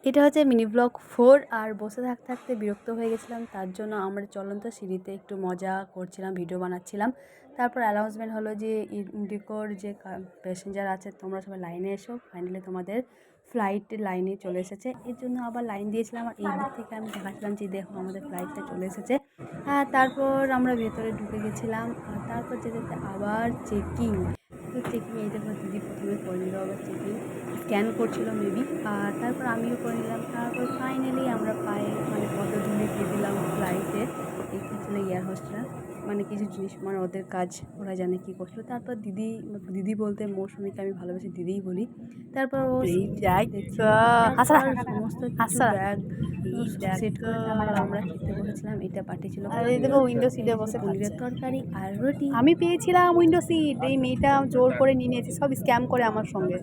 এটা হচ্ছে mini blog 4 আর বসে থাকতে থাকতে বিরক্ত হয়ে গেছিলাম, তার জন্য আমরা চলন্ত সিঁড়িতে একটু মজা করছিলাম, ভিডিও বানাচ্ছিলাম। তারপর অ্যানাউন্সমেন্ট হলো যে ইন্ডিগোর যে প্যাসেঞ্জার আছে তোমরা সবাই লাইনে এসো, ফাইনালি তোমাদের ফ্লাইটের লাইনে চলে এসেছে। এর জন্য আবার লাইন দিয়েছিলাম আর এই দিক থেকে আমি দেখাচ্ছিলাম যে দেখো আমাদের ফ্লাইটটা চলে এসেছে। তারপর আমরা ভেতরে ঢুকে গেছিলাম আর তারপর যেতে যেতে আবার চেকিং। চেকিং এই দেখো দিদি প্রথমে করে নিল, আবার চেকিং স্ক্যান করছিল মেবি, আর তারপর আমিও করে নিলাম। তারপর ফাইনালি আমরা পায়ে মানে পদধূলি দিয়ে দিলাম ফ্লাইটে। এইটা ছিল এয়ার হোস্টেসরা, মানে কিছু জিনিস মানে ওদের কাজ ওরা জানে কী করছিলো। তারপর দিদি দিদি বলতে মৌসুমীকে আমি ভালোবেসে দিদিই বলি। তারপর ও সমস্ত কিছু ব্যাগ সেট করে তারপর আমরা খেতে বসেছিলাম। এটা পাঠিয়েছিল উইন্ডো সিটে বসে পনিরের তরকারি আর রুটি। আমি পেয়েছিলাম উইন্ডো সিট, এই মেয়েটা জোর করে নিয়ে নিয়েছে, সব স্ক্যাম করে আমার সঙ্গে।